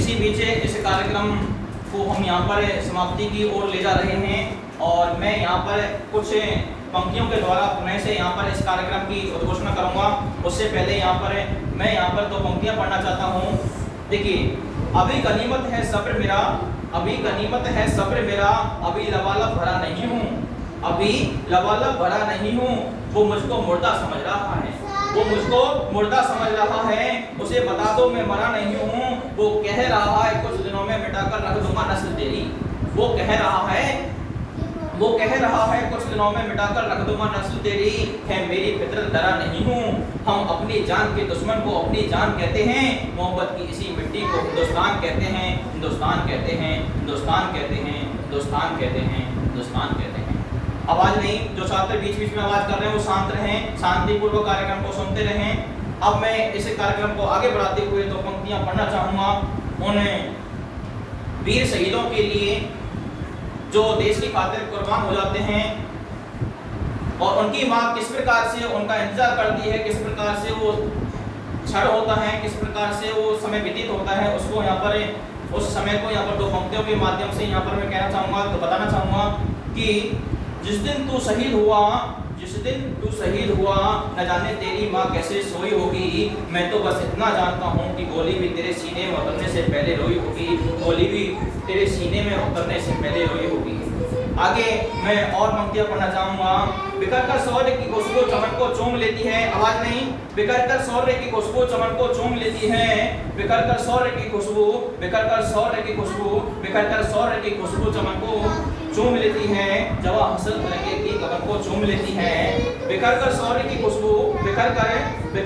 इसी बीच इस कार्यक्रम को हम यहाँ पर समाप्ति की ओर ले जा रहे हैं और मैं यहाँ पर कुछ पंक्तियों के द्वारा पुनः से यहाँ पर इस कार्यक्रम की उद्घोषणा करूँगा। उससे पहले मैं यहाँ पर 2 पंक्तियाँ पढ़ना चाहता हूँ। देखिए, अभी गनीमत है सब्र मेरा, अभी गनीमत है सब्र मेरा, अभी लबालब भरा नहीं हूँ, अभी लबालब भरा नहीं हूँ। वो मुझको मुर्दा समझ रहा है, वो मुझको मुर्दा समझ रहा है, उसे बता दो मैं मरा नहीं हूँ। वो कह रहा है कुछ दिनों में मिटाकर रख दूंगा नस्ल तेरी, वो कह रहा है कुछ दिनों में मिटाकर रख दूंगा नस्ल तेरी। है मेरी फितरत डरा नहीं हूँ, हम अपनी जान के दुश्मन को अपनी जान कहते हैं, मोहब्बत की इसी मिट्टी को हिंदुस्तान कहते हैं, हिंदुस्तान कहते हैं, हिंदुस्तान कहते हैं, हिंदुस्तान कहते हैं, हिंदुस्तान कहते हैं। आवाज नहीं, जो छात्र बीच बीच में आवाज कर रहे हैं वो शांत रहें, शांतिपूर्वक कार्यक्रम को सुनते रहें। अब मैं इस कार्यक्रम को आगे बढ़ाते हुए 2 पंक्तियां पढ़ना चाहूंगा उन वीर शहीदों के लिए जो देश की खातिर कुर्बान हो जाते हैं और उनकी माँ किस प्रकार से उनका इंतजार करती है, किस प्रकार से वो क्षण होता है, किस प्रकार से वो समय व्यतीत होता है, उसको यहाँ पर उस समय को यहाँ पर 2 पंक्तियों के माध्यम से यहाँ पर मैं कहना चाहूँगा, तो बताना चाहूँगा कि जिस दिन तू शहीद हुआ, जिस दिन तू शहीद हुआ, न जाने तेरी माँ कैसे सोई होगी। मैं तो बस इतना जानता हूँ कि गोली भी तेरे सीने में उतरने से पहले रोई होगी, गोली भी तेरे सीने में उतरने से पहले रोई होगी। आगे मैं और पंक्तियां पढ़ना चाहूंगा। बिखर कर शौर्य की खुशबू चमन को चूम लेती है, आवाज नहीं, बिखर कर शौर्य की खुशबू चमन को चूम लेती है, बिखर कर शौर्य की खुशबू, बिखर कर शौर्य की खुशबू, बिखर कर शौर्य की खुशबू चमन को चूम लेती है, जवा हसरत लगे की कबर को चूम लेती है। बिखर कर शौर्य की खुशबू, बिखर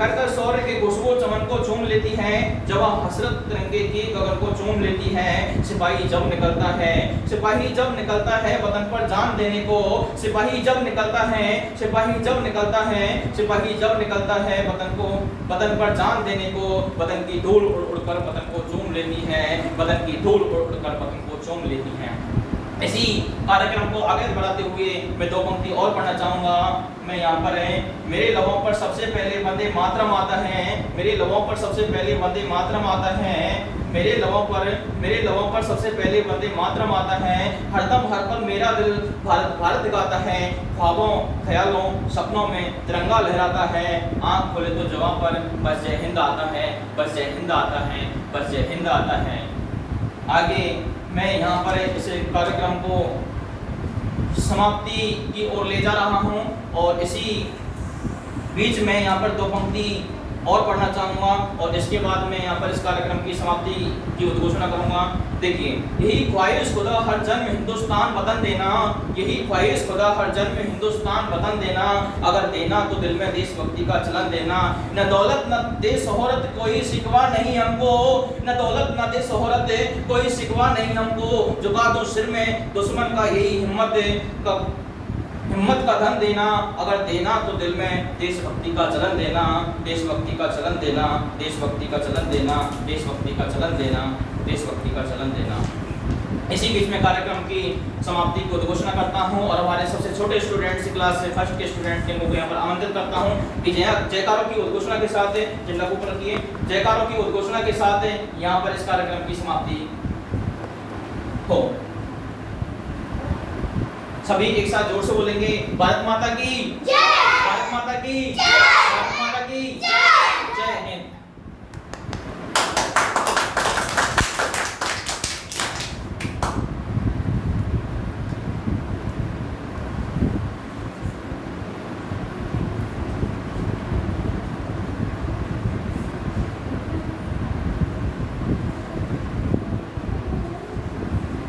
कर शौर्य की खुशबू चमन को चूम लेती है, जवा हसरत तिरंगे की कबर को चूम लेती है। सिपाही जब निकलता है, सिपाही जब निकलता है वतन पर जान देने को, सिपाही जब निकलता है, सिपाही जब निकलता है, सिपाही जब निकलता है वतन पर जान देने को, वतन की धूल उड़ उड़कर वतन को चूम लेती है, वतन की धूल उड़ उड़कर वतन को चूम लेती है। इसी कार्यक्रम को आगे बढ़ाते हुए मैं 2 पंक्ति और पढ़ना चाहूंगा। मैं यहाँ पर मेरे लबों पर सबसे पहले वंदे मातरम आता है, मेरे लबों पर सबसे पहले वंदे मातरम आता है, मेरे लबों पर सबसे पहले वंदे मातरम आता है। हरदम हर पल मेरा दिल भारत भारत गाता है, ख्वाबों ख्यालों सपनों में तिरंगा लहराता है। आँख खोले तो जवां पर बस जय हिंद आता है, बस जय हिंद आता है, बस जय हिंद आता है। आगे मैं यहाँ पर इस कार्यक्रम को समाप्ति की ओर ले जा रहा हूँ और इसी बीच मैं यहाँ पर 2 पंक्ति और पढ़ना चाहूँगा और इसके बाद मैं यहाँ पर इस कार्यक्रम की समाप्ति की उद्घोषणा करूँगा। देखिए, यही ख्वाहिश खुदा हर जन्म हिंदुस्तान वतन देना, यही ख्वाहिश खुदा हर जन्म हिंदुस्तान वतन देना, अगर देना तो दिल में देशभक्ति का चलन देना। न दौलत न दे शोहरत कोई शिकवा नहीं हमको, न दौलत न दे शोहरत कोई शिकवा नहीं हमको, झुका दो सिर में दुश्मन का यही हिम्मत का धन देना, अगर देना तो दिल में देशभक्ति का चलन देना, देशभक्ति का चलन देना, देशभक्ति का चलन देना, देशभक्ति का चलन देना, देशभक्ति का चलन देना। इसी बीच में कार्यक्रम की समाप्ति को घोषणा करता हूं और हमारे सबसे छोटे स्टूडेंट्स क्लास से फर्स्ट के स्टूडेंट को यहाँ पर आमंत्रित करता हूं कि जयकारों की उद्घोषणा के साथ झंडा ऊपर रखिए, जयकारों की उद्घोषणा के साथ यहाँ पर इस कार्यक्रम की समाप्ति हो। सभी एक साथ जोर से बोलेंगे, भारत माता की जय।